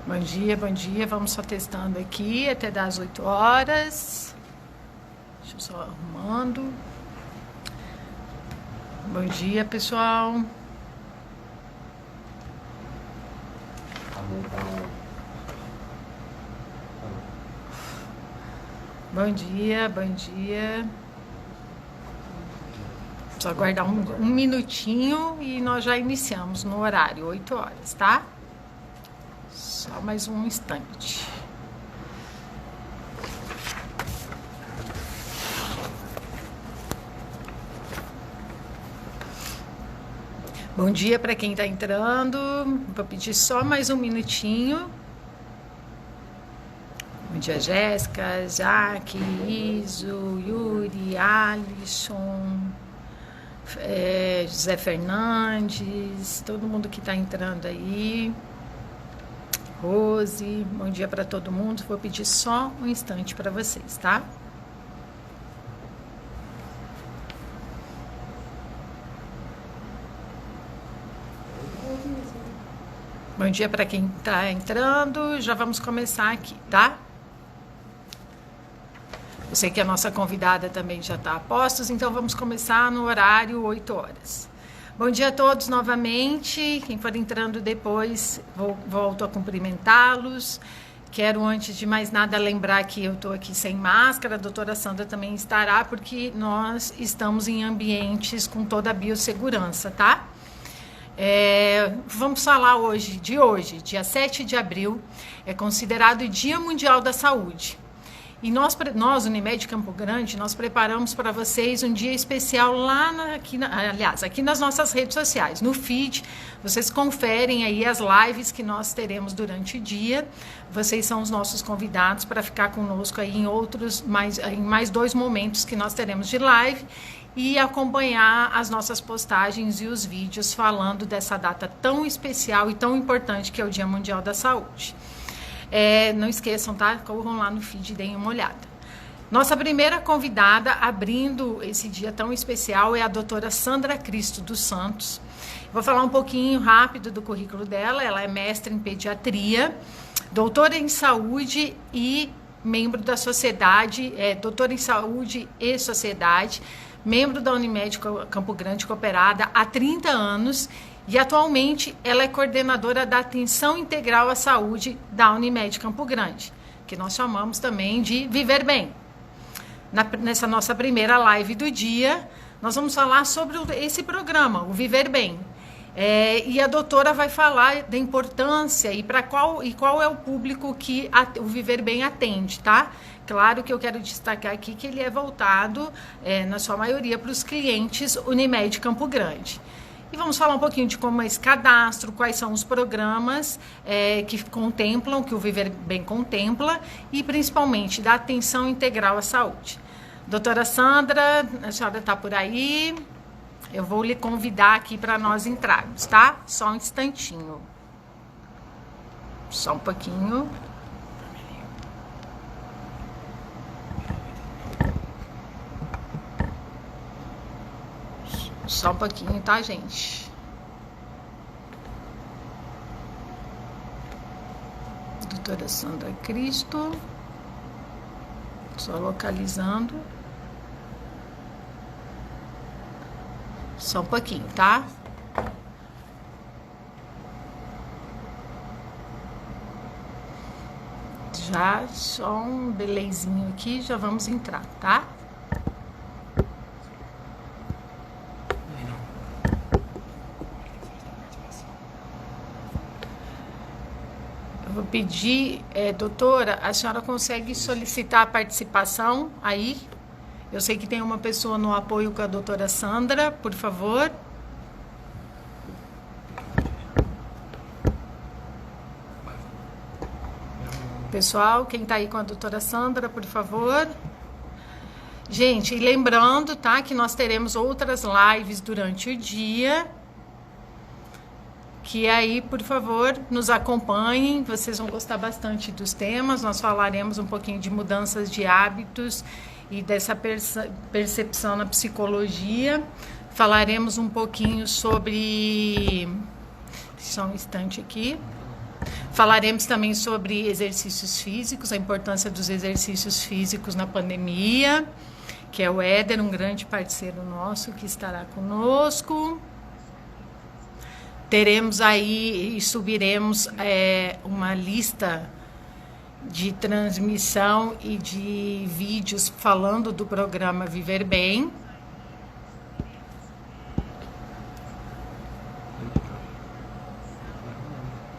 Bom dia, bom dia. Vamos só testando aqui até das 8 horas. Deixa eu só arrumando. Bom dia, pessoal. Bom dia, bom dia. Só aguardar um minutinho e nós já iniciamos no horário, 8 horas, tá? Só mais um instante. Bom dia para quem está entrando. Vou pedir só mais um minutinho. Bom dia, Jéssica, Jaque, Iso, Yuri, Alisson, José Fernandes, todo mundo que está entrando aí. Rose, bom dia para todo mundo. Vou pedir só um instante para vocês, tá? Bom dia para quem está entrando. Já vamos começar aqui, tá? Eu sei que a nossa convidada também já está a postos, então vamos começar no horário 8 horas. Bom dia a todos novamente. Quem for entrando depois, volto a cumprimentá-los. Quero, antes de mais nada, lembrar que eu estou aqui sem máscara. A doutora Sandra também estará, porque nós estamos em ambientes com toda a biossegurança, tá? Vamos falar hoje, dia 7 de abril, é considerado o Dia Mundial da Saúde. E nós, Unimed Campo Grande, nós preparamos para vocês um dia especial aqui nas nossas redes sociais. No feed, vocês conferem aí as lives que nós teremos durante o dia. Vocês são os nossos convidados para ficar conosco aí em mais 2 momentos que nós teremos de live e acompanhar as nossas postagens e os vídeos falando dessa data tão especial e tão importante que é o Dia Mundial da Saúde. Não esqueçam, tá? Corram lá no feed e deem uma olhada. Nossa primeira convidada, abrindo esse dia tão especial, é a doutora Sandra Cristo dos Santos. Vou falar um pouquinho rápido do currículo dela. Ela é mestre em pediatria, doutora em saúde e membro da sociedade, doutora em saúde e sociedade, membro da Unimed Campo Grande Cooperada há 30 anos. E atualmente ela é coordenadora da Atenção Integral à Saúde da Unimed Campo Grande, que nós chamamos também de Viver Bem. Nessa nossa primeira live do dia, nós vamos falar sobre esse programa, o Viver Bem. E a doutora vai falar da importância e qual é o público que o Viver Bem atende, tá? Claro que eu quero destacar aqui que ele é voltado, na sua maioria, para os clientes Unimed Campo Grande. E vamos falar um pouquinho de como é esse cadastro, quais são os programas que o Viver Bem contempla e principalmente da atenção integral à saúde. Doutora Sandra, a senhora está por aí? Eu vou lhe convidar aqui para nós entrarmos, tá? Só um instantinho. Só um pouquinho. Só um pouquinho, tá, gente? Doutora Sandra Cristo. Só localizando. Só um pouquinho, tá? Já, só um belezinho aqui, já vamos entrar, tá? Vou pedir, doutora, a senhora consegue solicitar a participação aí? Eu sei que tem uma pessoa no apoio com a doutora Sandra, por favor. Pessoal, quem está aí com a doutora Sandra, por favor. Gente, e lembrando, tá, que nós teremos outras lives durante o dia. Que aí, por favor, nos acompanhem, vocês vão gostar bastante dos temas. Nós falaremos um pouquinho de mudanças de hábitos e dessa percepção na psicologia. Falaremos um pouquinho sobre... Só um instante aqui. Falaremos também sobre exercícios físicos, a importância dos exercícios físicos na pandemia, que é o Éder, um grande parceiro nosso que estará conosco. Teremos aí e subiremos uma lista de transmissão e de vídeos falando do programa Viver Bem.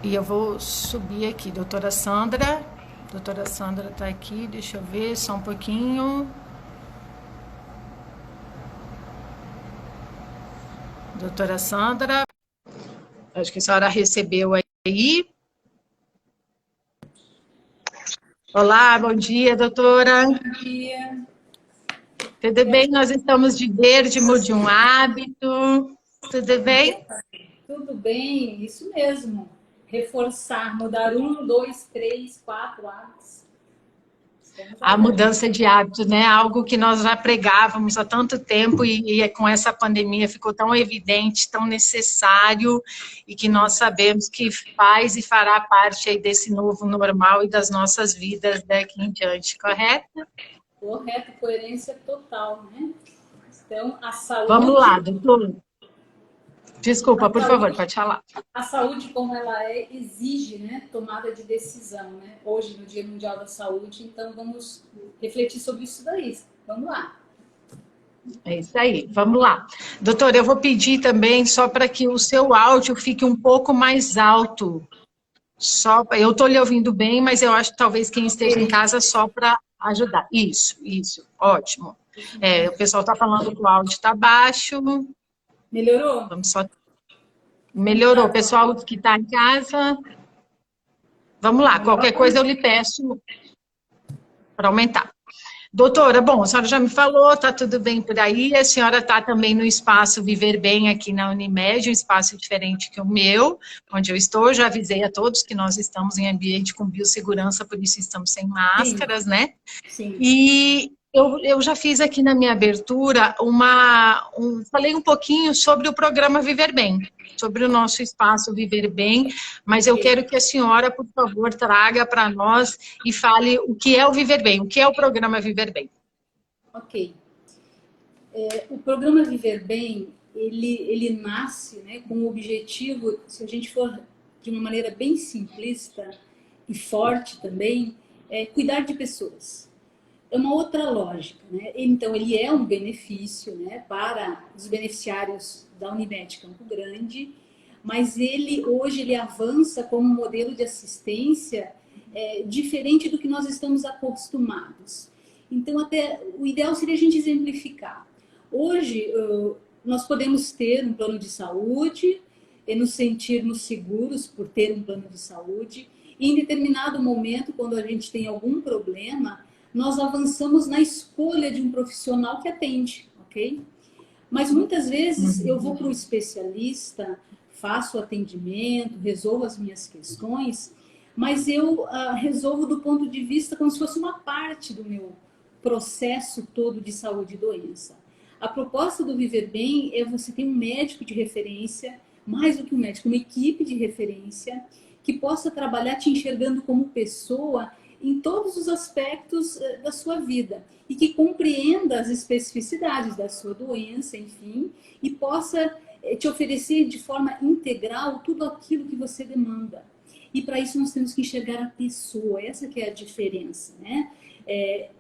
E eu vou subir aqui, doutora Sandra está aqui, deixa eu ver só um pouquinho. Doutora Sandra, acho que a senhora recebeu aí. Olá, bom dia, doutora. Bom dia. Tudo bem? Nós estamos de verde, mude um hábito. Tudo bem? Tudo bem, isso mesmo. Reforçar, mudar 1, 2, 3, 4 hábitos. A mudança de hábito, né? Algo que nós já pregávamos há tanto tempo e com essa pandemia ficou tão evidente, tão necessário, e que nós sabemos que faz e fará parte aí desse novo normal e das nossas vidas daqui em diante, correto? Correto, coerência total, né? Então, a saúde... Vamos lá, doutor. Desculpa, por favor, pode falar. A saúde, como ela exige, né, tomada de decisão, né? Hoje, no Dia Mundial da Saúde, então vamos refletir sobre isso daí. Vamos lá. É isso aí, vamos lá. Doutora, eu vou pedir também só para que o seu áudio fique um pouco mais alto. Eu estou lhe ouvindo bem, mas eu acho que talvez quem esteja em casa só para ajudar. Isso, ótimo. O pessoal está falando que o áudio está baixo. Melhorou? Melhorou. O pessoal que está em casa, vamos lá. Qualquer coisa eu lhe peço para aumentar. Doutora, bom, a senhora já me falou, está tudo bem por aí, a senhora está também no espaço Viver Bem aqui na Unimed, um espaço diferente que o meu, onde eu estou, já avisei a todos que nós estamos em ambiente com biossegurança, por isso estamos sem máscaras, Sim. né? Sim. E eu já fiz aqui na minha abertura, falei um pouquinho sobre o programa Viver Bem, sobre o nosso espaço Viver Bem, mas eu quero que a senhora, por favor, traga para nós e fale o que é o Viver Bem, o que é o programa Viver Bem. Ok. O programa Viver Bem, ele nasce, né, com o objetivo, se a gente for de uma maneira bem simplista e forte também, cuidar de pessoas. É uma outra lógica, né? Então, ele é um benefício, né, para os beneficiários da Unimed Campo Grande, mas hoje ele avança como um modelo de assistência diferente do que nós estamos acostumados. Então, até o ideal seria a gente exemplificar. Hoje, nós podemos ter um plano de saúde e nos sentirmos seguros por ter um plano de saúde, e em determinado momento, quando a gente tem algum problema, nós avançamos na escolha de um profissional que atende, ok? Mas muitas vezes eu vou para um especialista, faço atendimento, resolvo as minhas questões, mas eu resolvo do ponto de vista como se fosse uma parte do meu processo todo de saúde e doença. A proposta do Viver Bem é você ter um médico de referência, mais do que um médico, uma equipe de referência, que possa trabalhar te enxergando como pessoa em todos os aspectos da sua vida e que compreenda as especificidades da sua doença, enfim, e possa te oferecer de forma integral tudo aquilo que você demanda. E para isso nós temos que enxergar a pessoa, essa que é a diferença, né?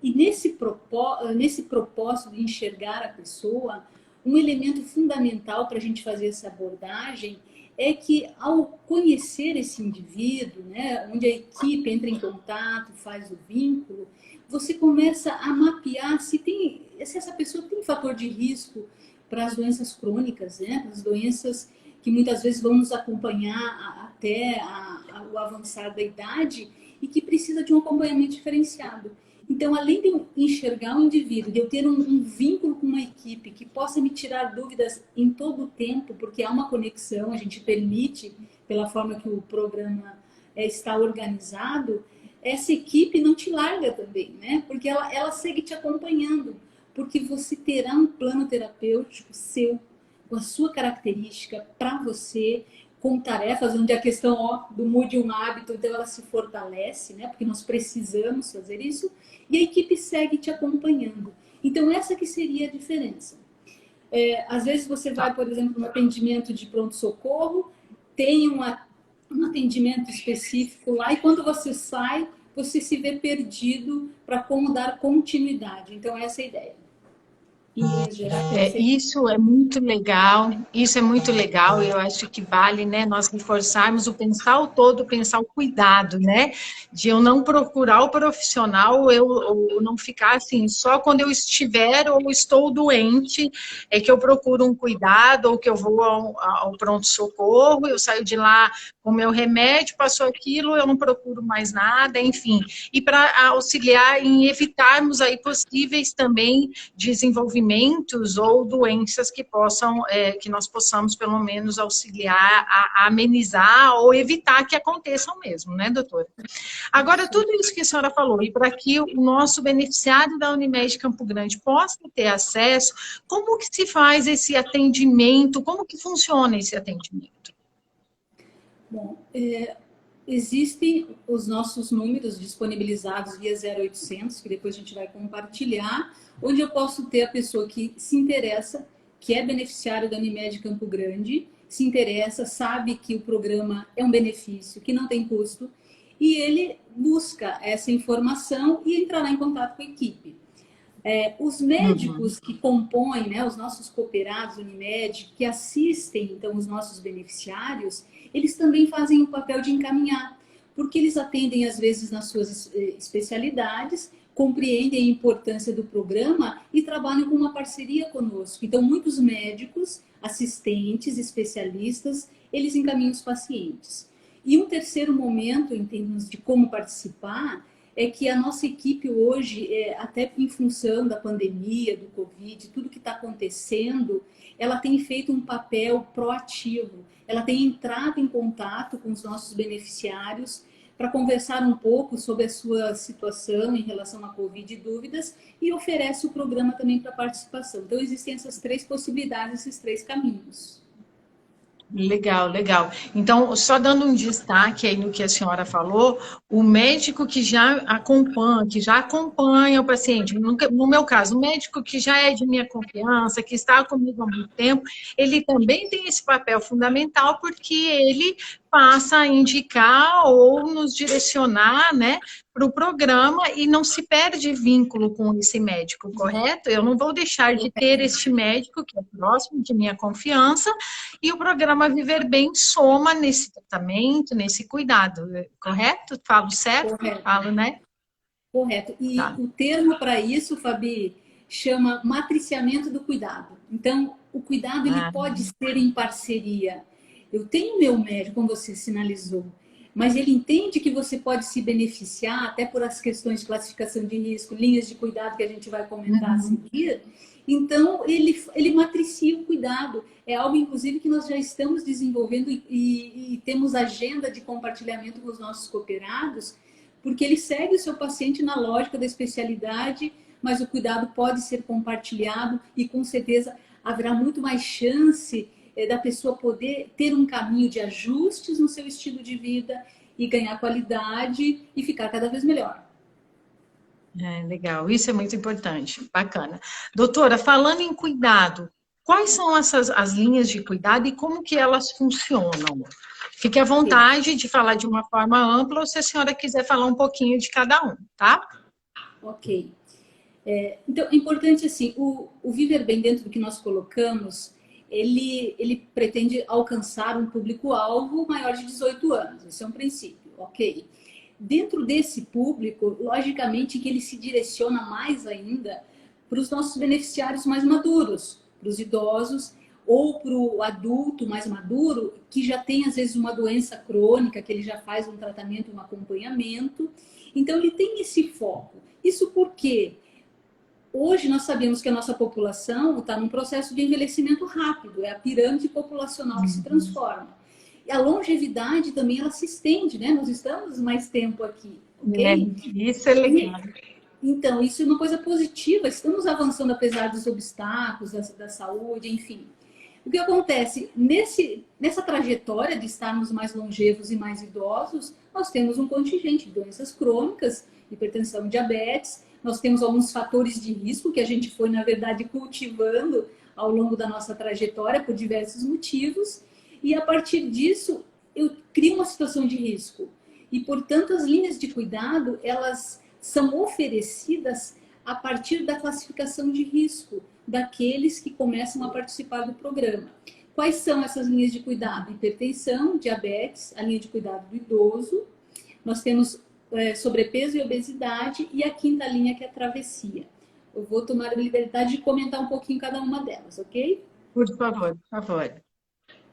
E nesse propósito de enxergar a pessoa, um elemento fundamental para a gente fazer essa abordagem é que ao conhecer esse indivíduo, né, onde a equipe entra em contato, faz o vínculo, você começa a mapear se essa pessoa tem fator de risco para as doenças crônicas, né, para as doenças que muitas vezes vão nos acompanhar até o avançar da idade e que precisa de um acompanhamento diferenciado. Então, além de eu enxergar o indivíduo, de eu ter um vínculo com uma equipe que possa me tirar dúvidas em todo o tempo, porque há uma conexão, a gente permite, pela forma que o programa está organizado, essa equipe não te larga também, né? Porque ela segue te acompanhando, porque você terá um plano terapêutico seu, com a sua característica, para você, com tarefas, onde a questão do mude um hábito, então ela se fortalece, né? Porque nós precisamos fazer isso, e a equipe segue te acompanhando. Então, essa que seria a diferença. Às vezes você vai, por exemplo, no atendimento de pronto-socorro, tem um atendimento específico lá, e quando você sai, você se vê perdido para como dar continuidade. Então, essa é a ideia. Isso é muito legal, isso é muito legal, e eu acho que vale, né, nós reforçarmos o pensar o todo, pensar o cuidado, né, de eu não procurar o profissional, ou não ficar assim, só quando eu estiver ou estou doente, é que eu procuro um cuidado, ou que eu vou ao pronto-socorro, eu saio de lá com o meu remédio, passou aquilo, eu não procuro mais nada, enfim, e para auxiliar em evitarmos aí possíveis também desenvolvimentos ou doenças que que nós possamos pelo menos auxiliar a amenizar ou evitar que aconteçam mesmo, né, doutora? Agora, tudo isso que a senhora falou, e para que o nosso beneficiário da Unimed Campo Grande possa ter acesso, como que se faz esse atendimento, como que funciona esse atendimento? Bom, existem os nossos números disponibilizados via 0800, que depois a gente vai compartilhar, onde eu posso ter a pessoa que se interessa, que é beneficiário da Unimed Campo Grande, se interessa, sabe que o programa é um benefício, que não tem custo, e ele busca essa informação e entrará em contato com a equipe. Os médicos que compõem, né, os nossos cooperados Unimed, que assistem, então, os nossos beneficiários, eles também fazem o papel de encaminhar, porque eles atendem, às vezes, nas suas especialidades, compreendem a importância do programa e trabalham com uma parceria conosco. Então, muitos médicos, assistentes, especialistas, eles encaminham os pacientes. E um terceiro momento, em termos de como participar, é que a nossa equipe hoje, até em função da pandemia, do Covid, tudo que está acontecendo, ela tem feito um papel proativo. Ela tem entrado em contato com os nossos beneficiários para conversar um pouco sobre a sua situação em relação à Covid e dúvidas, e oferece o programa também para participação. Então, existem essas três possibilidades, esses três caminhos. Legal, legal. Então, só dando um destaque aí no que a senhora falou, o médico que já acompanha o paciente, no meu caso, o médico que já é de minha confiança, que está comigo há muito tempo, ele também tem esse papel fundamental, porque ele passa a indicar ou nos direcionar, né, para o programa, e não se perde vínculo com esse médico, correto? Eu não vou deixar de ter este médico que é próximo de minha confiança, e o programa Viver Bem soma nesse tratamento, nesse cuidado, correto? Falo certo? Correto. Falo, né? Correto. E Tá. o termo para isso, Fabi, chama matriciamento do cuidado. Então, o cuidado ele pode ser em parceria. Eu tenho meu médico, como você sinalizou, mas ele entende que você pode se beneficiar, até por as questões de classificação de risco, linhas de cuidado que a gente vai comentar a seguir. Então, ele matricia o cuidado. É algo, inclusive, que nós já estamos desenvolvendo e temos agenda de compartilhamento com os nossos cooperados, porque ele segue o seu paciente na lógica da especialidade, mas o cuidado pode ser compartilhado e, com certeza, haverá muito mais chance da pessoa poder ter um caminho de ajustes no seu estilo de vida e ganhar qualidade e ficar cada vez melhor. Legal, isso é muito importante, bacana. Doutora, falando em cuidado, quais são as linhas de cuidado e como que elas funcionam? Fique à vontade de falar de uma forma ampla, ou se a senhora quiser falar um pouquinho de cada um, tá? Ok. Então, é importante, assim, o Viver Bem, dentro do que nós colocamos, ele pretende alcançar um público-alvo maior de 18 anos. Esse é um princípio, ok? Dentro desse público, logicamente que ele se direciona mais ainda para os nossos beneficiários mais maduros, para os idosos ou para o adulto mais maduro, que já tem às vezes uma doença crônica, que ele já faz um tratamento, um acompanhamento. Então ele tem esse foco. Isso porque hoje nós sabemos que a nossa população está num processo de envelhecimento rápido, é a pirâmide populacional que se transforma. E a longevidade também, ela se estende, né? Nós estamos mais tempo aqui, ok? Isso é legal. Então, isso é uma coisa positiva. Estamos avançando apesar dos obstáculos, da saúde, enfim. O que acontece? Nessa trajetória de estarmos mais longevos e mais idosos, nós temos um contingente de doenças crônicas, hipertensão, diabetes, nós temos alguns fatores de risco que a gente foi, na verdade, cultivando ao longo da nossa trajetória por diversos motivos, e a partir disso eu crio uma situação de risco. E, portanto, as linhas de cuidado, elas são oferecidas a partir da classificação de risco daqueles que começam a participar do programa. Quais são essas linhas de cuidado? Hipertensão, diabetes, a linha de cuidado do idoso, nós temos sobrepeso e obesidade, e a quinta linha, que é a travessia. Eu vou tomar a liberdade de comentar um pouquinho cada uma delas, ok? Por favor, por favor.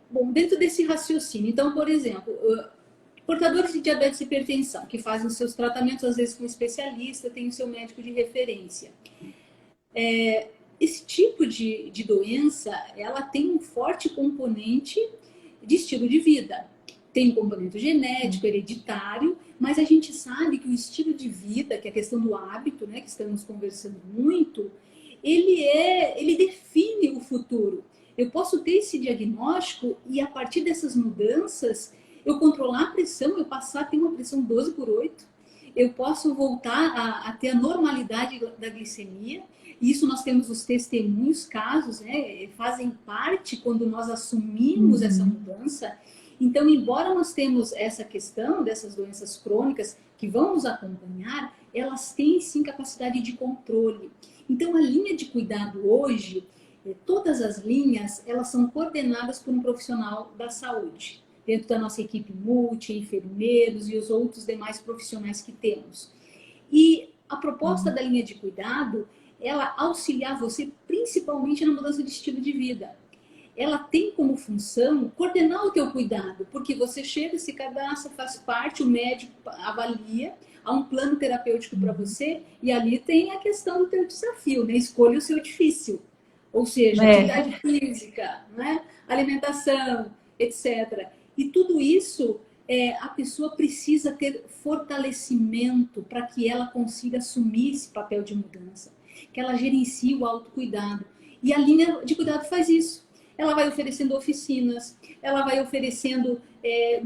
Bom, dentro desse raciocínio, então, por exemplo, portadores de diabetes e hipertensão, que fazem os seus tratamentos, às vezes com um especialista, tem o seu médico de referência. Esse tipo de doença, ela tem um forte componente de estilo de vida. Tem um componente genético, hereditário, mas a gente sabe que o estilo de vida, que é a questão do hábito, né, que estamos conversando muito, ele define o futuro. Eu posso ter esse diagnóstico e, a partir dessas mudanças, eu controlar a pressão, eu passar a ter uma pressão 12/8, eu posso voltar a ter a normalidade da glicemia. Isso nós temos os testemunhos, casos, né, fazem parte quando nós assumimos essa mudança. Então, embora nós temos essa questão dessas doenças crônicas que vão nos acompanhar, elas têm sim capacidade de controle. Então, a linha de cuidado hoje, todas as linhas, elas são coordenadas por um profissional da saúde, dentro da nossa equipe multi, enfermeiros e os outros demais profissionais que temos. E a proposta da linha de cuidado, ela auxiliar você principalmente na mudança de estilo de vida. Ela tem como função coordenar o teu cuidado, porque você chega, se cadastra, faz parte, o médico avalia, há um plano terapêutico para você, e ali tem a questão do teu desafio, né? Escolha o seu difícil, ou seja, atividade física, né? Alimentação, etc. E tudo isso, a pessoa precisa ter fortalecimento para que ela consiga assumir esse papel de mudança, que ela gerencie o autocuidado. E a linha de cuidado faz isso. Ela vai oferecendo oficinas, ela vai oferecendo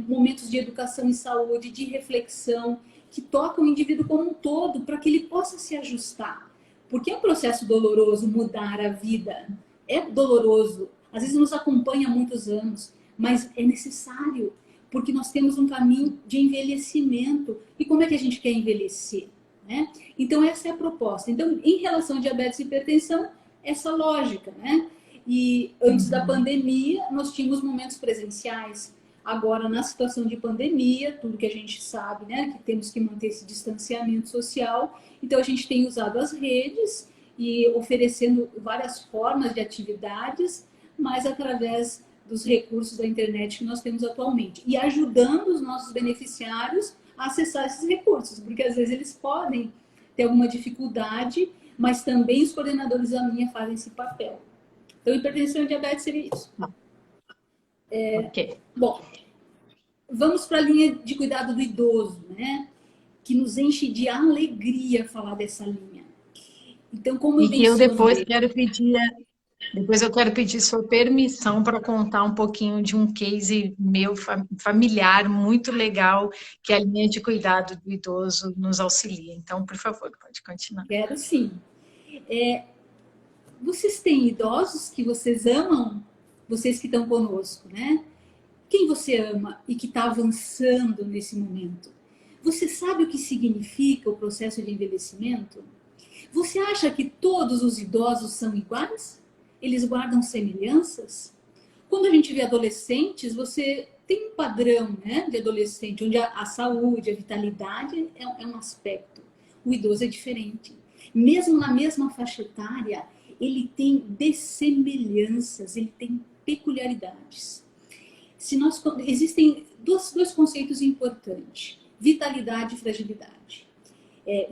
momentos de educação e saúde, de reflexão, que tocam o indivíduo como um todo, para que ele possa se ajustar. Porque é um processo doloroso mudar a vida. É doloroso, às vezes nos acompanha há muitos anos, mas é necessário, porque nós temos um caminho de envelhecimento. E como é que a gente quer envelhecer, né? Então, essa é a proposta. Então, em relação a diabetes e hipertensão, essa lógica, né? E antes da pandemia, nós tínhamos momentos presenciais. Agora, na situação de pandemia, tudo que a gente sabe, né, que temos que manter esse distanciamento social. Então, a gente tem usado as redes e oferecendo várias formas de atividades, mas através dos recursos da internet que nós temos atualmente. E ajudando os nossos beneficiários a acessar esses recursos, porque às vezes eles podem ter alguma dificuldade, mas também os coordenadores da linha fazem esse papel. Então, hipertensão e diabetes seria isso. Ok. Bom, vamos para a linha de cuidado do idoso, né? Que nos enche de alegria falar dessa linha. Então, como eu mencionei... Depois eu quero pedir sua permissão para contar um pouquinho de um case meu familiar muito legal que a linha de cuidado do idoso nos auxilia. Então, por favor, pode continuar. Quero sim. Vocês têm idosos que vocês amam? Vocês que estão conosco, né? Quem você ama e que está avançando nesse momento? Você sabe o que significa o processo de envelhecimento? Você acha que todos os idosos são iguais? Eles guardam semelhanças? Quando a gente vê adolescentes, você tem um padrão, né, de adolescente, onde a saúde, a vitalidade é um aspecto. O idoso é diferente. Mesmo na mesma faixa etária, ele tem dessemelhanças, ele tem peculiaridades. Existem dois conceitos importantes: vitalidade e fragilidade.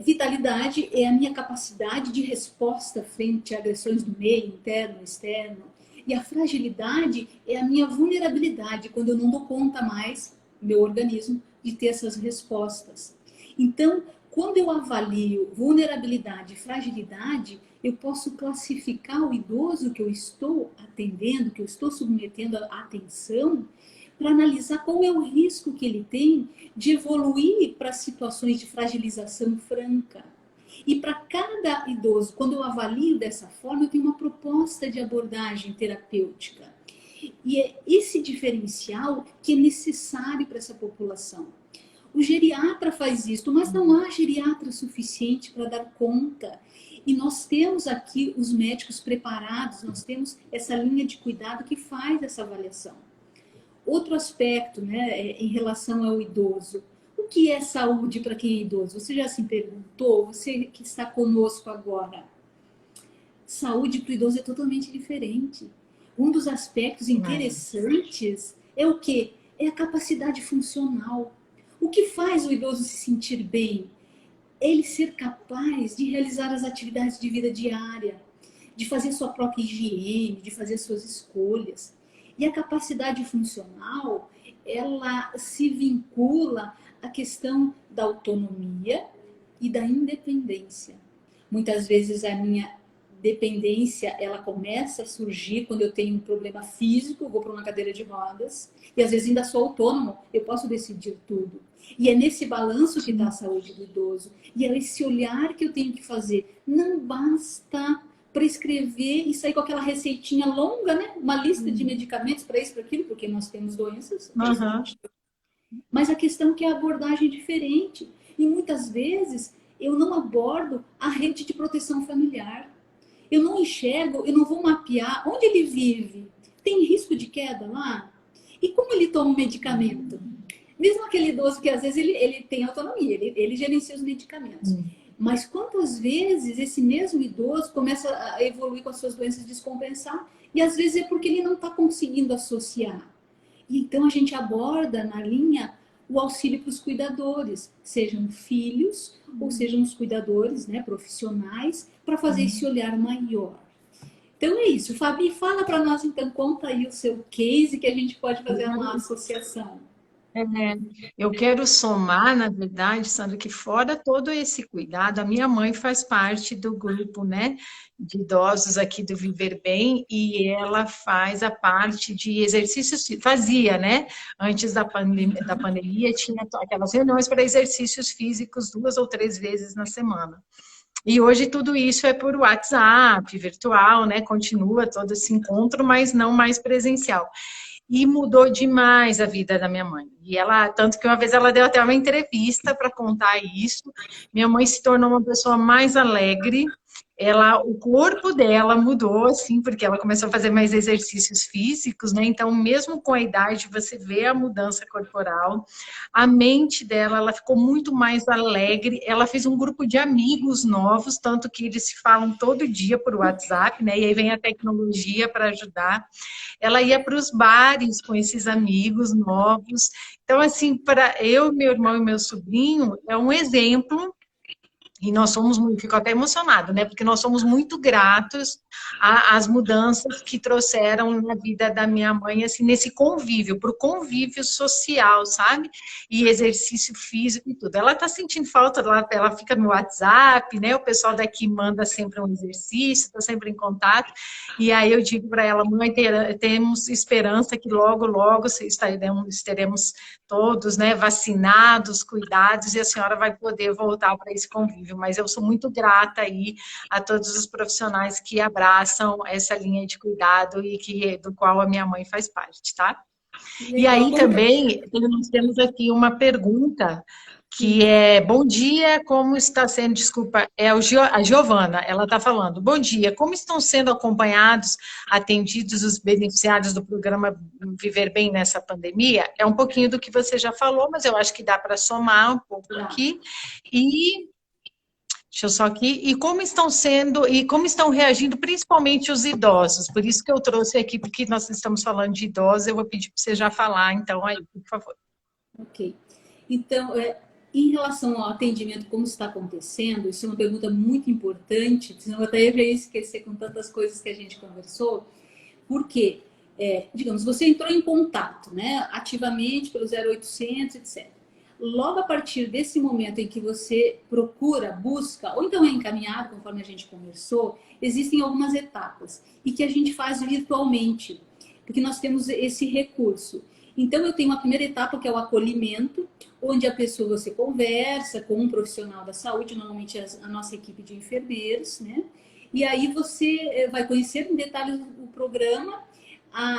Vitalidade é a minha capacidade de resposta frente a agressões do meio, interno, externo. E a fragilidade é a minha vulnerabilidade, quando eu não dou conta mais, meu organismo, de ter essas respostas. Então, quando eu avalio vulnerabilidade e fragilidade, eu posso classificar o idoso que eu estou atendendo, que eu estou submetendo a atenção, para analisar qual é o risco que ele tem de evoluir para situações de fragilização franca. E para cada idoso, quando eu avalio dessa forma, eu tenho uma proposta de abordagem terapêutica. E é esse diferencial que é necessário para essa população. O geriatra faz isso, mas não há geriatra suficiente para dar conta. E nós temos aqui os médicos preparados, nós temos essa linha de cuidado que faz essa avaliação. Outro aspecto, né, em relação ao idoso. O que é saúde para quem é idoso? Você já se perguntou? Você que está conosco agora. Saúde para o idoso é totalmente diferente. Um dos aspectos interessantes é o quê? É a capacidade funcional. O que faz o idoso se sentir bem? Ele ser capaz de realizar as atividades de vida diária, de fazer sua própria higiene, de fazer suas escolhas. E a capacidade funcional, ela se vincula à questão da autonomia e da independência. Muitas vezes a minha dependência, ela começa a surgir quando eu tenho um problema físico, eu vou para uma cadeira de rodas, e às vezes ainda sou autônomo, eu posso decidir tudo. E é nesse balanço que está a saúde do idoso. E é esse olhar que eu tenho que fazer. Não basta prescrever e sair com aquela receitinha longa, né? Uma lista de medicamentos para isso, para aquilo, porque nós temos doenças. Mas a questão é que a abordagem é diferente. E muitas vezes eu não abordo a rede de proteção familiar. Eu não enxergo, eu não vou mapear onde ele vive. Tem risco de queda lá? E como ele toma o medicamento? Mesmo aquele idoso que às vezes ele tem autonomia, ele gerencia os medicamentos. Mas quantas vezes esse mesmo idoso começa a evoluir com as suas doenças descompensar e às vezes é porque ele não está conseguindo associar. E então a gente aborda na linha o auxílio para os cuidadores, sejam filhos ou sejam os cuidadores, né, profissionais, para fazer esse olhar maior. Então é isso. Fabi, fala para nós então, conta aí o seu case que a gente pode fazer uma associação. Eu quero somar, na verdade, Sandra, que fora todo esse cuidado, a minha mãe faz parte do grupo, né, de idosos aqui do Viver Bem, e ela faz a parte de exercícios, fazia, né, antes da pandemia, tinha aquelas reuniões para exercícios físicos 2 ou 3 vezes na semana. E hoje tudo isso é por WhatsApp, virtual, né, continua todo esse encontro, mas não mais presencial. E mudou demais a vida da minha mãe. E ela, tanto que uma vez ela deu até uma entrevista para contar isso. Minha mãe se tornou uma pessoa mais alegre. O corpo dela mudou, assim, porque ela começou a fazer mais exercícios físicos, né? Então, mesmo com a idade, você vê a mudança corporal. A mente dela, ela ficou muito mais alegre. Ela fez um grupo de amigos novos, tanto que eles se falam todo dia por WhatsApp, né? E aí vem a tecnologia para ajudar. Ela ia para os bares com esses amigos novos. Então, assim, para eu, meu irmão e meu sobrinho, é um exemplo. E nós somos muito, fico até emocionado, né? Porque nós somos muito gratos às mudanças que trouxeram na vida da minha mãe, assim, nesse convívio, para o convívio social, sabe? E exercício físico e tudo. Ela tá sentindo falta, ela fica no WhatsApp, né? O pessoal daqui manda sempre um exercício, está sempre em contato. E aí eu digo para ela, mãe, temos esperança que logo, logo estaremos todos, né, vacinados, cuidados, e a senhora vai poder voltar para esse convívio. Mas eu sou muito grata aí a todos os profissionais que abraçam essa linha de cuidado e do qual a minha mãe faz parte, tá? E aí também nós temos aqui uma pergunta que é, bom dia, como está sendo, desculpa, a Giovana, ela está falando, bom dia, como estão sendo acompanhados, atendidos os beneficiários do programa Viver Bem nessa pandemia? É um pouquinho do que você já falou, mas eu acho que dá para somar um pouco aqui, deixa eu só aqui, e como estão reagindo, principalmente os idosos, por isso que eu trouxe aqui, porque nós estamos falando de idosos, eu vou pedir para você já falar, então, aí, por favor. Ok, então, em relação ao atendimento, como está acontecendo, isso é uma pergunta muito importante, senão até eu já ia esquecer com tantas coisas que a gente conversou, porque, digamos, você entrou em contato, né, ativamente pelo 0800, etc. logo a partir desse momento em que você procura, busca, ou então é encaminhado, conforme a gente conversou, existem algumas etapas e que a gente faz virtualmente, porque nós temos esse recurso. Então, eu tenho uma primeira etapa, que é o acolhimento, onde a pessoa, você conversa com um profissional da saúde, normalmente a nossa equipe de enfermeiros, né? E aí você vai conhecer em detalhes o programa.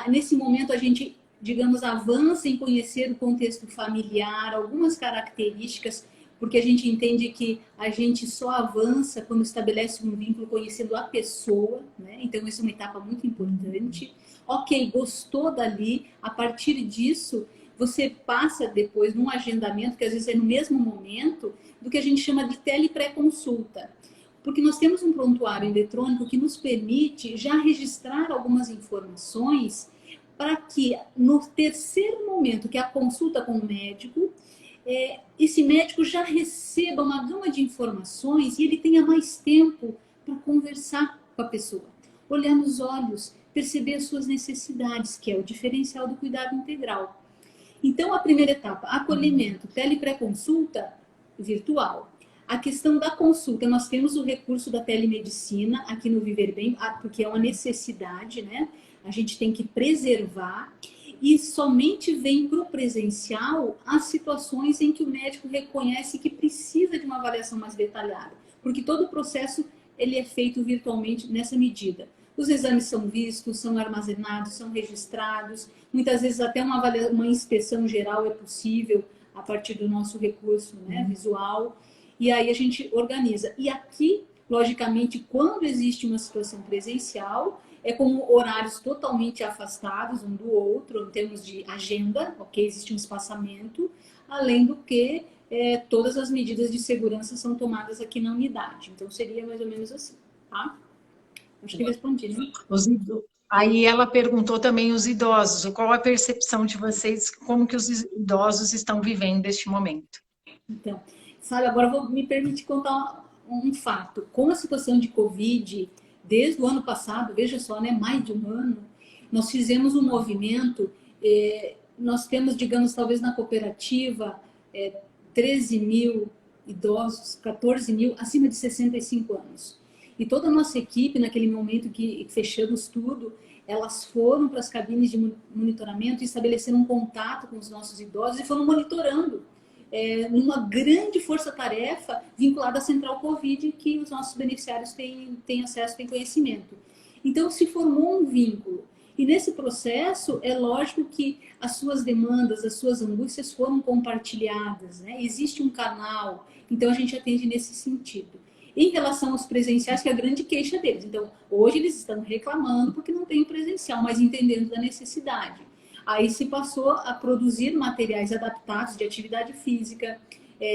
Nesse momento, a gente, digamos, avança em conhecer o contexto familiar, algumas características, porque a gente entende que a gente só avança quando estabelece um vínculo conhecendo a pessoa, né? Então, essa é uma etapa muito importante. Ok, gostou dali, a partir disso, você passa depois num agendamento, que às vezes é no mesmo momento, do que a gente chama de telepré-consulta. Porque nós temos um prontuário eletrônico que nos permite já registrar algumas informações para que no terceiro momento, que é a consulta com o médico, esse médico já receba uma gama de informações e ele tenha mais tempo para conversar com a pessoa, olhar nos olhos, perceber as suas necessidades, que é o diferencial do cuidado integral. Então, a primeira etapa, acolhimento, telepré-consulta virtual. A questão da consulta, nós temos o recurso da telemedicina aqui no Viver Bem, porque é uma necessidade, né? A gente tem que preservar e somente vem para o presencial as situações em que o médico reconhece que precisa de uma avaliação mais detalhada, porque todo o processo ele é feito virtualmente nessa medida. Os exames são vistos, são armazenados, são registrados, muitas vezes até uma inspeção geral é possível a partir do nosso recurso, né, visual, e aí a gente organiza. E aqui, logicamente, quando existe uma situação presencial, é com horários totalmente afastados um do outro, em termos de agenda, ok? Existe um espaçamento, além do que todas as medidas de segurança são tomadas aqui na unidade. Então, seria mais ou menos assim, tá? Acho que respondi, né? Aí ela perguntou também os idosos, qual a percepção de vocês, como que os idosos estão vivendo este momento? Então, sabe, agora eu vou me permitir contar um fato. Com a situação de Covid, desde o ano passado, veja só, né, mais de um ano, nós fizemos um movimento, nós temos, digamos, talvez na cooperativa, 13 mil idosos, 14 mil acima de 65 anos. E toda a nossa equipe, naquele momento que fechamos tudo, elas foram para as cabines de monitoramento e estabeleceram um contato com os nossos idosos e foram monitorando numa grande força-tarefa vinculada à Central Covid, que os nossos beneficiários têm acesso, têm conhecimento. Então, se formou um vínculo. E nesse processo, é lógico que as suas demandas, as suas angústias foram compartilhadas, né? Existe um canal, então a gente atende nesse sentido. Em relação aos presenciais, que é a grande queixa deles. Então, hoje eles estão reclamando porque não tem o presencial, mas entendendo da necessidade. Aí se passou a produzir materiais adaptados de atividade física,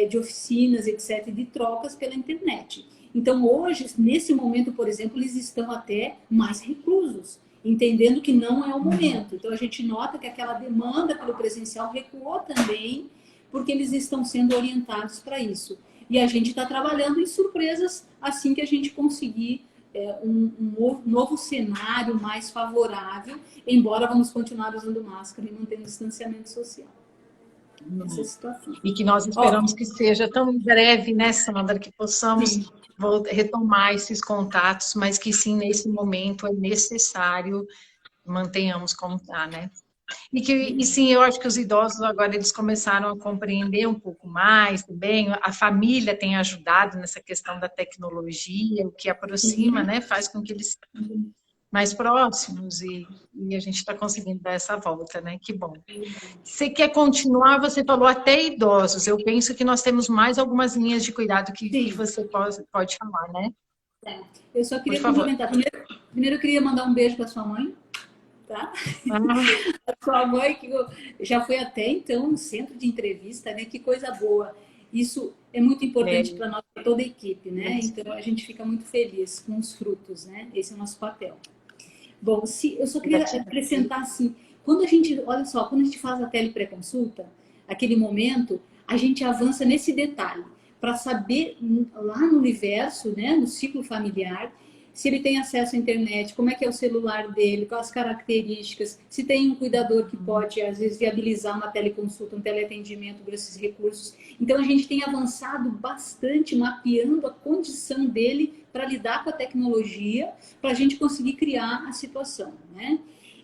de oficinas, etc., de trocas pela internet. Então, hoje, nesse momento, por exemplo, eles estão até mais reclusos, entendendo que não é o momento. Então, a gente nota que aquela demanda pelo presencial recuou também, porque eles estão sendo orientados para isso. E a gente está trabalhando em surpresas assim que a gente conseguir um novo cenário mais favorável, embora vamos continuar usando máscara e mantendo distanciamento social. Essa situação. E que nós esperamos que seja tão breve, né, Sandra, que possamos retomar esses contatos, mas que sim, nesse momento é necessário mantenhamos como está, né? E sim, eu acho que os idosos agora eles começaram a compreender um pouco mais também, a família tem ajudado nessa questão da tecnologia, o que aproxima, né, faz com que eles sejam mais próximos e a gente está conseguindo dar essa volta, né, que bom. Você quer continuar? Você falou até idosos, eu penso que nós temos mais algumas linhas de cuidado que você pode falar, né? Eu só queria complementar, primeiro eu queria mandar um beijo para sua mãe, tá? A sua mãe que já foi até então um centro de entrevista, né? Que coisa boa. Isso é muito importante para nós, para toda a equipe, né? Então a gente fica muito feliz com os frutos, né? Esse é o nosso papel. Bom, eu só queria acrescentar assim, quando a gente, olha só, quando a gente faz a telepré-consulta, aquele momento, a gente avança nesse detalhe para saber lá no universo, né, no ciclo familiar, se ele tem acesso à internet, como é que é o celular dele, quais as características, se tem um cuidador que pode, às vezes, viabilizar uma teleconsulta, um teleatendimento por esses recursos. Então, a gente tem avançado bastante, mapeando a condição dele para lidar com a tecnologia, para a gente conseguir criar a situação, né?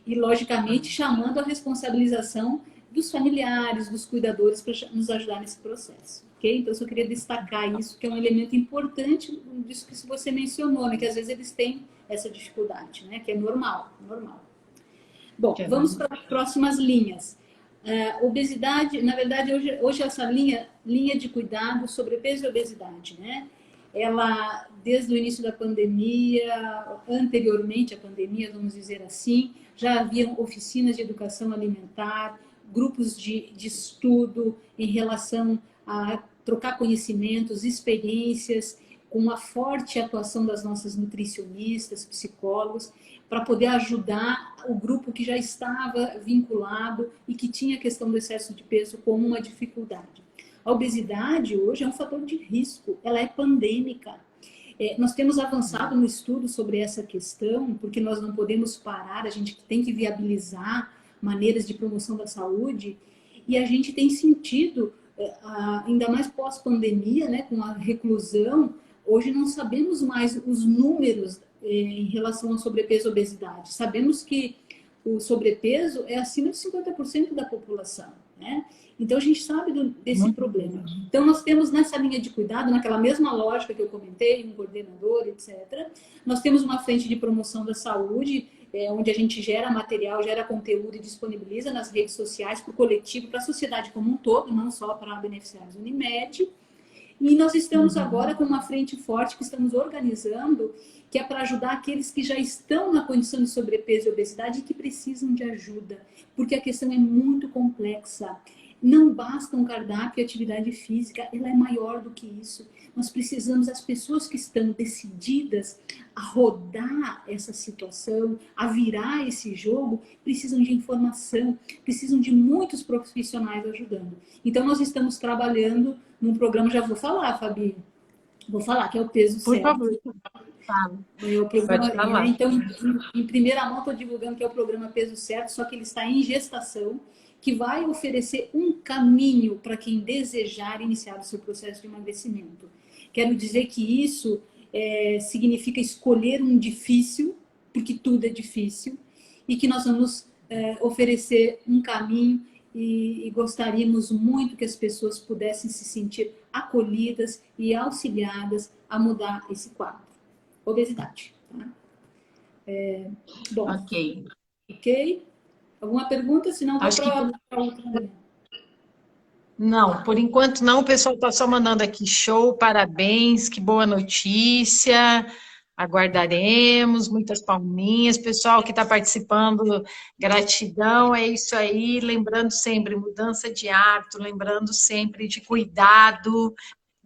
E, logicamente, chamando a responsabilização dos familiares, dos cuidadores, para nos ajudar nesse processo. Okay? Então, eu só queria destacar isso, que é um elemento importante disso que você mencionou, né? Que às vezes eles têm essa dificuldade, né? Que é normal, normal. Bom, vamos para as próximas linhas. Obesidade, na verdade, hoje essa linha de cuidado, sobrepeso e obesidade, né? Ela, desde o início da pandemia, anteriormente à pandemia, vamos dizer assim, já haviam oficinas de educação alimentar, grupos de estudo em relação a trocar conhecimentos, experiências, com uma forte atuação das nossas nutricionistas, psicólogos, para poder ajudar o grupo que já estava vinculado e que tinha a questão do excesso de peso como uma dificuldade. A obesidade hoje é um fator de risco, ela é pandêmica. Nós temos avançado no estudo sobre essa questão, porque nós não podemos parar, a gente tem que viabilizar maneiras de promoção da saúde, e a gente tem sentido, ainda mais pós-pandemia, né, com a reclusão, hoje não sabemos mais os números em relação ao sobrepeso e obesidade. Sabemos que o sobrepeso é acima de 50% da população, né? Então, a gente sabe desse problema. Então, nós temos nessa linha de cuidado, naquela mesma lógica que eu comentei, um coordenador, etc., nós temos uma frente de promoção da saúde, onde a gente gera material, gera conteúdo e disponibiliza nas redes sociais para o coletivo, para a sociedade como um todo, não só para beneficiários do Unimed. E nós estamos agora com uma frente forte que estamos organizando, que é para ajudar aqueles que já estão na condição de sobrepeso e obesidade e que precisam de ajuda, porque a questão é muito complexa. Não basta um cardápio e atividade física, ela é maior do que isso. Nós precisamos, as pessoas que estão decididas a rodar essa situação, a virar esse jogo, precisam de informação, precisam de muitos profissionais ajudando. Então, nós estamos trabalhando num programa, já vou falar, Fabi, vou falar, que é o Peso Certo. Por favor, fala. Pode falar. Então, em primeira mão, estou divulgando que é o programa Peso Certo, só que ele está em gestação, que vai oferecer um caminho para quem desejar iniciar o seu processo de emagrecimento. Quero dizer que isso significa escolher um difícil, porque tudo é difícil, e que nós vamos oferecer um caminho e gostaríamos muito que as pessoas pudessem se sentir acolhidas e auxiliadas a mudar esse quadro. Obesidade. Tá? Bom, ok? Alguma pergunta? Senão vou para outra. Não, por enquanto não. O pessoal está só mandando aqui show, parabéns, que boa notícia. Aguardaremos, muitas palminhas. Pessoal que está participando, gratidão, é isso aí. Lembrando sempre, mudança de hábito, lembrando sempre de cuidado,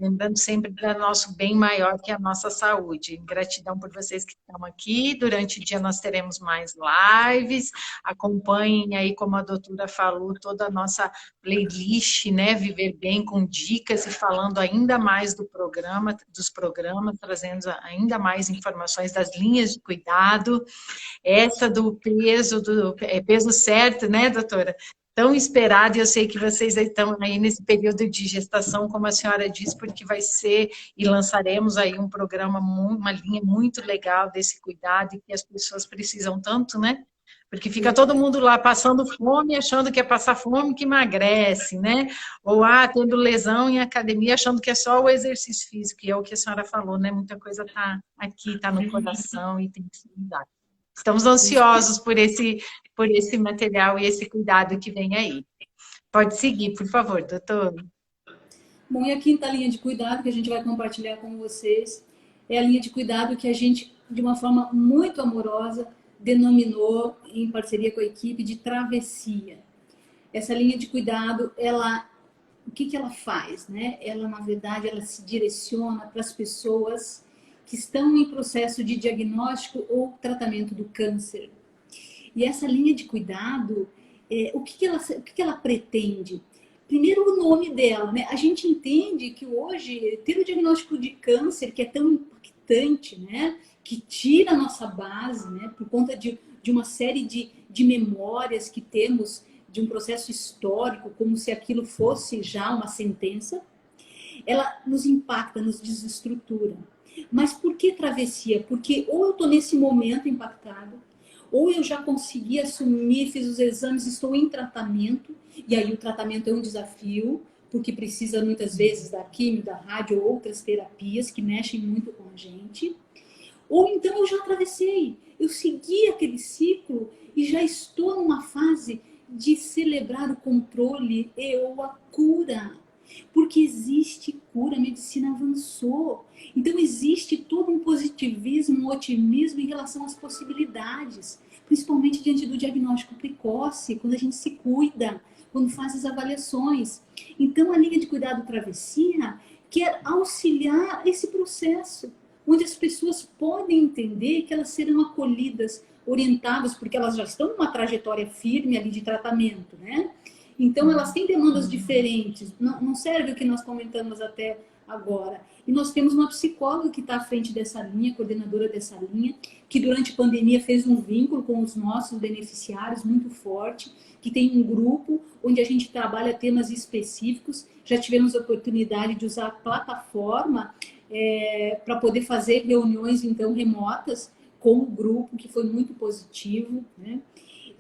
lembrando sempre do nosso bem maior, que é a nossa saúde. Gratidão por vocês que estão aqui. Durante o dia nós teremos mais lives. Acompanhem aí, como a doutora falou, toda a nossa playlist, né? Viver Bem, com dicas e falando ainda mais dos programas, trazendo ainda mais informações das linhas de cuidado. Essa do peso certo, né, doutora? Tão esperado, e eu sei que vocês estão aí nesse período de gestação, como a senhora disse, porque vai ser, e lançaremos aí um programa, uma linha muito legal desse cuidado, e que as pessoas precisam tanto, né? Porque fica todo mundo lá passando fome, achando que é passar fome que emagrece, né? Ou tendo lesão em academia, achando que é só o exercício físico, e é o que a senhora falou, né? Muita coisa está aqui, está no coração e tem que se mudar. Estamos ansiosos por esse material e esse cuidado que vem aí. Pode seguir, por favor, doutor. Bom, e a quinta linha de cuidado que a gente vai compartilhar com vocês é a linha de cuidado que a gente, de uma forma muito amorosa, denominou, em parceria com a equipe, de travessia. Essa linha de cuidado, o que ela faz, né? Ela, na verdade, ela se direciona para as pessoas que estão em processo de diagnóstico ou tratamento do câncer. E essa linha de cuidado, o que ela pretende? Primeiro, o nome dela, né? A gente entende que hoje, ter o diagnóstico de câncer, que é tão impactante, né? que tira a nossa base, né, por conta de uma série de memórias que temos de um processo histórico, como se aquilo fosse já uma sentença, ela nos impacta, nos desestrutura. Mas por que travessia? Porque ou eu estou nesse momento impactado, ou eu já consegui assumir, fiz os exames, estou em tratamento, e aí o tratamento é um desafio, porque precisa muitas vezes da químio, da rádio ou outras terapias que mexem muito com a gente. Ou então eu já atravessei, eu segui aquele ciclo e já estou numa fase de celebrar o controle e ou a cura. Porque existe cura, a medicina avançou. Então existe todo um positivismo, um otimismo em relação às possibilidades, principalmente diante do diagnóstico precoce, quando a gente se cuida, quando faz as avaliações. Então a linha de cuidado travessia quer auxiliar esse processo, onde as pessoas podem entender que elas serão acolhidas, orientadas, porque elas já estão numa trajetória firme ali de tratamento, né? Então, elas têm demandas diferentes, não serve o que nós comentamos até agora. E nós temos uma psicóloga que está à frente dessa linha, coordenadora dessa linha, que durante a pandemia fez um vínculo com os nossos beneficiários muito forte, que tem um grupo onde a gente trabalha temas específicos. Já tivemos a oportunidade de usar a plataforma para poder fazer reuniões, então, remotas com o grupo, que foi muito positivo, né?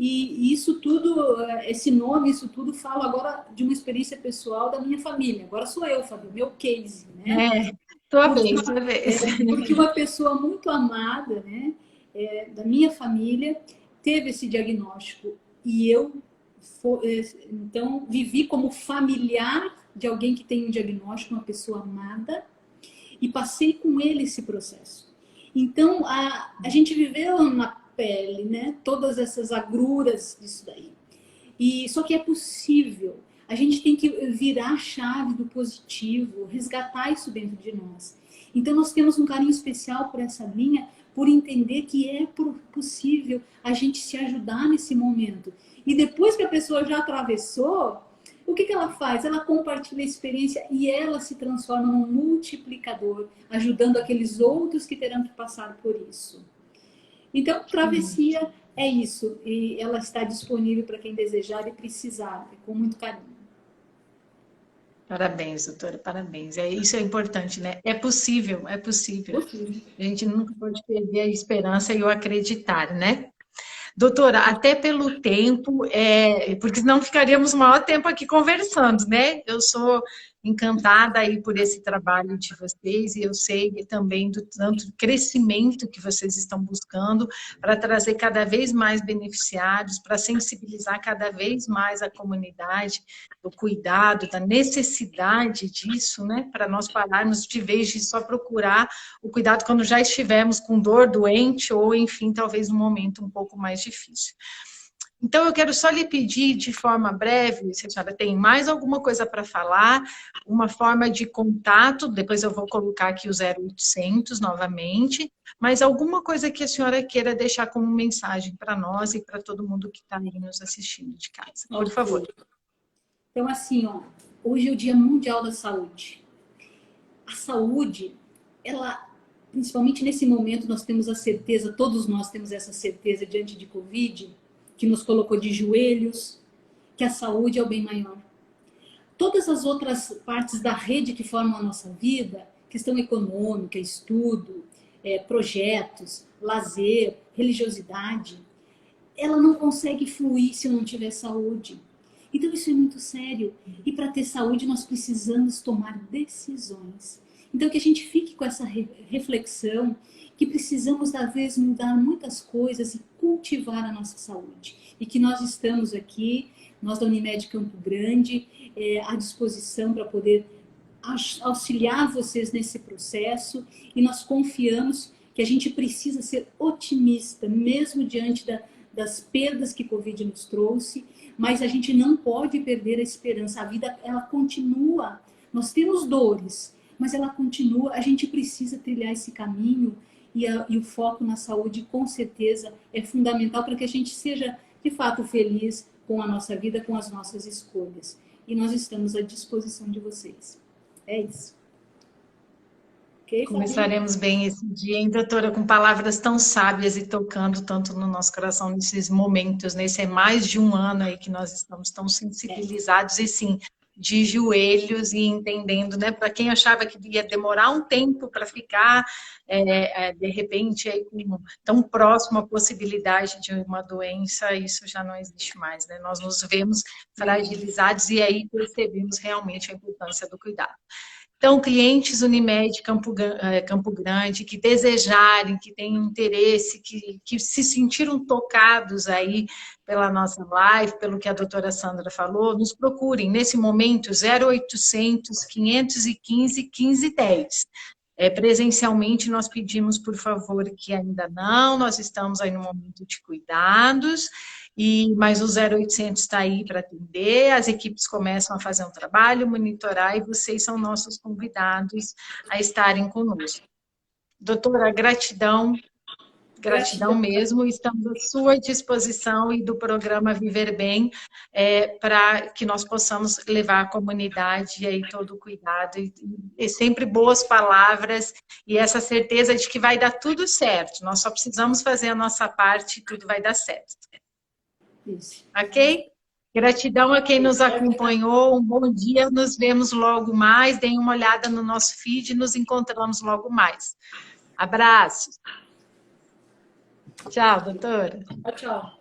E isso tudo, esse nome, isso tudo fala agora de uma experiência pessoal da minha família. Agora sou eu, Fábio, meu case, né? Tua vez, tua vez. Porque uma pessoa muito amada, né, da minha família, teve esse diagnóstico. E eu, então, vivi como familiar de alguém que tem um diagnóstico, uma pessoa amada, e passei com ele esse processo. Então, a gente viveu na pele, né? Todas essas agruras disso daí. E só que é possível. A gente tem que virar a chave do positivo, resgatar isso dentro de nós. Então nós temos um carinho especial por essa linha, por entender que é possível a gente se ajudar nesse momento. E depois que a pessoa já atravessou, o que ela faz? Ela compartilha a experiência e ela se transforma num multiplicador, ajudando aqueles outros que terão que passar por isso. Então, travessia é isso, e ela está disponível para quem desejar e precisar, com muito carinho. Parabéns, doutora, parabéns. Isso é importante, né? É possível, é possível. A gente nunca pode perder a esperança e o acreditar, né? Doutora, até pelo tempo, porque senão ficaríamos o maior tempo aqui conversando, né? Eu sou encantada aí por esse trabalho de vocês e eu sei também do tanto crescimento que vocês estão buscando para trazer cada vez mais beneficiários, para sensibilizar cada vez mais a comunidade do cuidado, da necessidade disso, né? Para nós pararmos de vez de só procurar o cuidado quando já estivermos com dor, doente ou, enfim, talvez num momento um pouco mais difícil. Então, eu quero só lhe pedir, de forma breve, se a senhora tem mais alguma coisa para falar, uma forma de contato, depois eu vou colocar aqui o 0800 novamente, mas alguma coisa que a senhora queira deixar como mensagem para nós e para todo mundo que está aí nos assistindo de casa. Por favor. Então, assim, ó, hoje é o Dia Mundial da Saúde. A saúde, ela, principalmente nesse momento, nós temos a certeza, todos nós temos essa certeza diante de Covid, que nos colocou de joelhos, que a saúde é o bem maior. Todas as outras partes da rede que formam a nossa vida, questão econômica, estudo, projetos, lazer, religiosidade, ela não consegue fluir se eu não tiver saúde. Então isso é muito sério. E para ter saúde nós precisamos tomar decisões. Então que a gente fique com essa reflexão que precisamos, às vezes, mudar muitas coisas e cultivar a nossa saúde. E que nós estamos aqui, nós da Unimed Campo Grande, à disposição para poder auxiliar vocês nesse processo. E nós confiamos que a gente precisa ser otimista, mesmo diante das perdas que a Covid nos trouxe, mas a gente não pode perder a esperança. A vida, ela continua. Nós temos dores, mas ela continua. A gente precisa trilhar esse caminho e o foco na saúde, com certeza, é fundamental para que a gente seja, de fato, feliz com a nossa vida, com as nossas escolhas. E nós estamos à disposição de vocês. É isso. Ok, Começaremos bem esse dia, hein, doutora, com palavras tão sábias e tocando tanto no nosso coração nesses momentos, nesse é mais de um ano aí que nós estamos tão sensibilizados e sim, de joelhos e entendendo, né, para quem achava que ia demorar um tempo para ficar, de repente, aí, tão próximo à possibilidade de uma doença, isso já não existe mais, né, nós nos vemos fragilizados e aí percebemos realmente a importância do cuidado. Então, clientes Unimed Campo Grande que desejarem, que tenham interesse, que se sentiram tocados aí pela nossa live, pelo que a doutora Sandra falou, nos procurem nesse momento 0800 515 1510. Presencialmente, nós pedimos, por favor, que ainda não, nós estamos aí no momento de cuidados, mas o 0800 está aí para atender, as equipes começam a fazer um trabalho, monitorar, e vocês são nossos convidados a estarem conosco. Doutora, gratidão. Gratidão mesmo, estamos à sua disposição e do programa Viver Bem, para que nós possamos levar à comunidade aí todo o cuidado e sempre boas palavras e essa certeza de que vai dar tudo certo. Nós só precisamos fazer a nossa parte e tudo vai dar certo. Isso. Ok? Gratidão a quem nos acompanhou, um bom dia, nos vemos logo mais, deem uma olhada no nosso feed e nos encontramos logo mais. Abraços. Tchau, doutora. Tchau.